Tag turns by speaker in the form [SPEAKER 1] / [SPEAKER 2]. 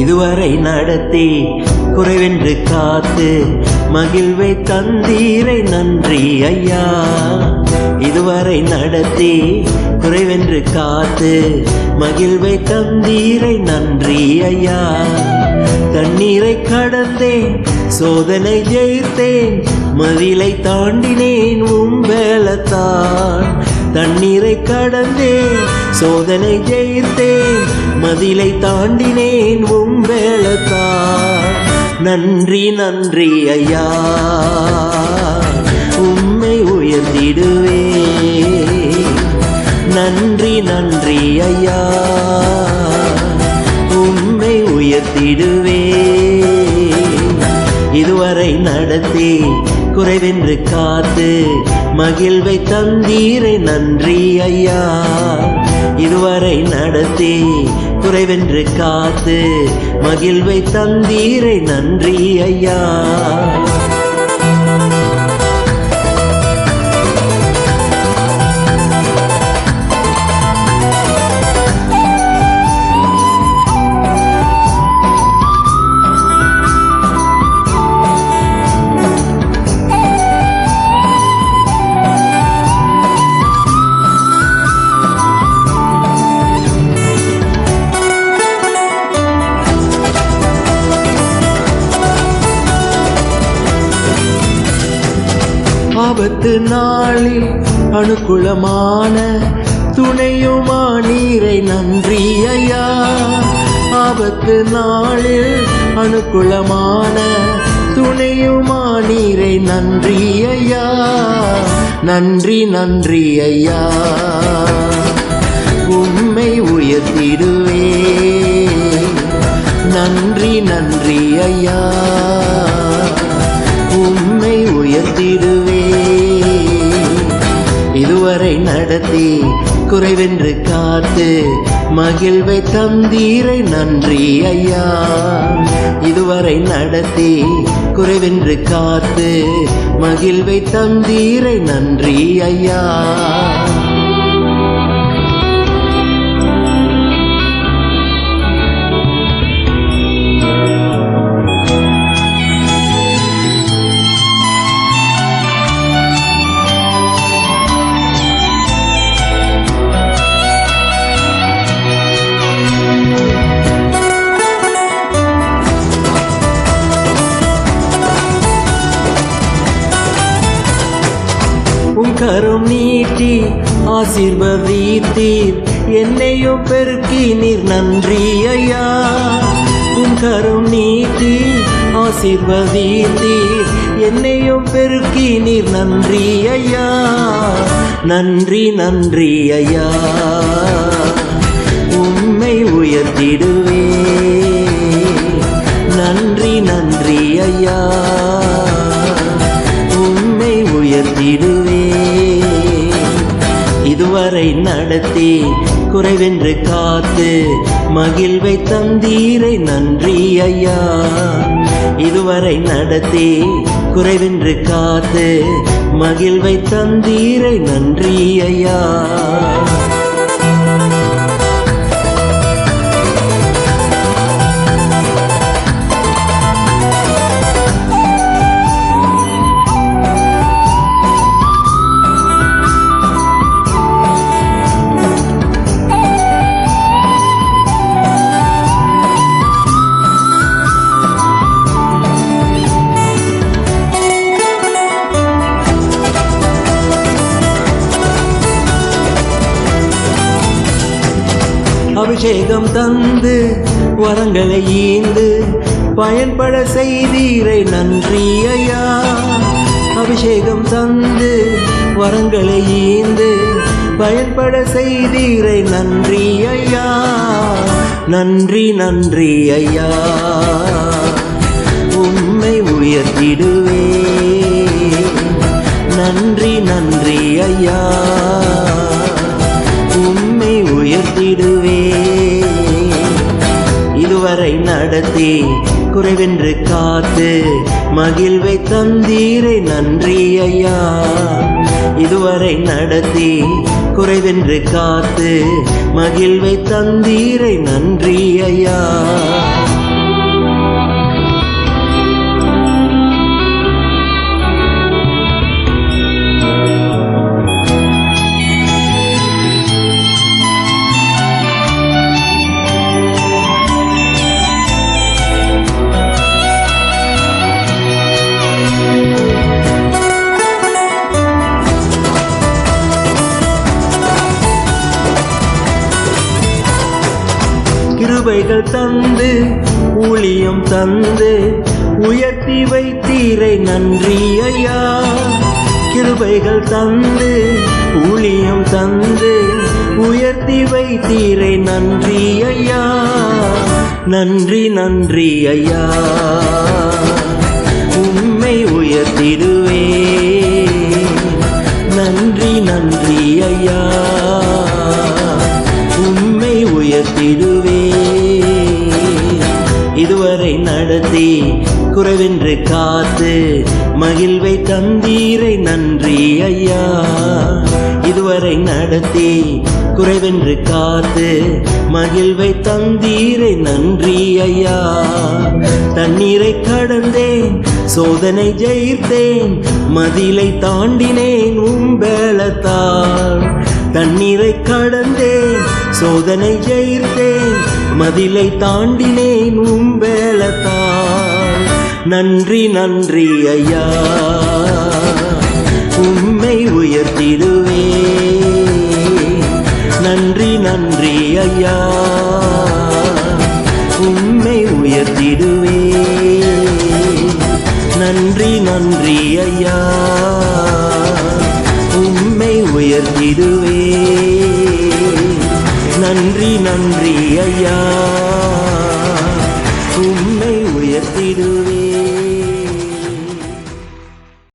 [SPEAKER 1] இதுவரை நடத்தி குறைவென்று காத்து மகிழ்வை தந்தீரை நன்றி ஐயா. இதுவரை நடத்தி குறைவென்று காத்து மகிழ்வை தந்தீரை நன்றி ஐயா. தண்ணீரை கடந்தேன், சோதனை ஜெயித்தேன், மதிலை தாண்டினேன் உம்பேலத்தான். தண்ணீரை கடந்தேன், சோதனை ஜெயித்தேன், மதிலை தாண்டினேன் உம்பேலத்தான். நன்றி நன்றி ஐயா, உம்மை உயர்த்திடுவே. நன்றி நன்றி ஐயா, உம்மை உயர்த்திடுவே. இதுவரை நடத்தி குறைவென்று காத்து மகிழ்வை தந்தீரை நன்றி ஐயா. இதுவரை நடத்தி குறைவென்று காத்து மகிழ்வை தந்தீரை நன்றி ஐயா. ஆபத்து நாளில் அனுகூலமான துணையுமா நீரை நன்றி ஐயா. ஆபத்து நாளில் அனுகூலமான துணையுமா நீரை நன்றி ஐயா. நன்றி நன்றி ஐயா, உம்மை உயர்த்திடுவே. நன்றி நன்றி ஐயா, உம்மை உயர்த்திடுவே. இதுவரை நடத்தி குறைவென்று காத்து மகிழ்வை தந்தீரை நன்றி ஐயா. இதுவரை நடத்தி குறைவென்று காத்து மகிழ்வை தந்தீரை நன்றி ஐயா. கரம் நீட்டி ஆசீர்வதித்தீர், என்னையும் பெருக்கி நீர் நன்றி ஐயா. உன் கரம் நீட்டி ஆசீர்வதித்தீர், என்னையும் பெருக்கி நீர் நன்றி ஐயா. நன்றி நன்றி ஐயா, உம்மை உயர்த்திடுவே. நன்றி நன்றி ஐயா, உம்மை உயர்த்திடுவே. இதுவரை நடத்தி குறைவென்று காத்து மகிழ்வை தந்தீரை நன்றி ஐயா. இதுவரை நடத்தி குறைவென்று காத்து மகிழ்வை தந்தீரை நன்றி ஐயா. அபிஷேகம் தந்து வரங்களை ஈந்து பயன்பட செய்தீரை நன்றி ஐயா. அபிஷேகம் தந்து வரங்களை ஈந்து பயன்பட செய்தீரை நன்றி ஐயா. நன்றி நன்றி ஐயா, உம்மை உயர்த்திடுவே. நன்றி நன்றி ஐயா, உம்மை உயர்த்திடுவே. இதுவரை நடத்தி குறைவென்று காத்து மகிழ்வை தந்தீரை நன்றி ஐயா. இதுவரை நடத்தி குறைவென்று காத்து மகிழ்வை தந்தீரை நன்றி ஐயா. கிருபைகள் தந்து ஊழியம் தந்து உயர்த்தி வைத்தீரை நன்றி ஐயா. கிருபைகள் தந்து ஊழியம் தந்து உயர்த்தி வைத்தீரை நன்றி ஐயா. நன்றி நன்றி ஐயா. உம்மை உயர்த்திடுவே. நன்றி நன்றி ஐயா. உம்மை உயர்த்திடுவே. இதுவரை நடத்தி குறைவென்று காத்து மகிழ்வை தந்தீரை நன்றி ஐயா. இதுவரை நடத்தி குறைவென்று காத்து மகிழ்வை தந்தீரை நன்றி ஐயா. தண்ணீரை கடந்தேன் சோதனை ஜெயித்தேன் மதிலை தாண்டினேன் உம்பலத்தால். தண்ணீரை கடந்தேன் சோதனை ஜெயித்தேன் மதிலை தாண்டினேன் உம்பலத்தால். நன்றி நன்றி ஐயா. உம்மை உயர்த்திடுவே. நன்றி நன்றி ஐயா. உம்மை உயர்த்திடுவே. நன்றி நன்றி ஐயா. உம்மை உயர்த்திடுவே. நன்றி நன்றி ஐயா.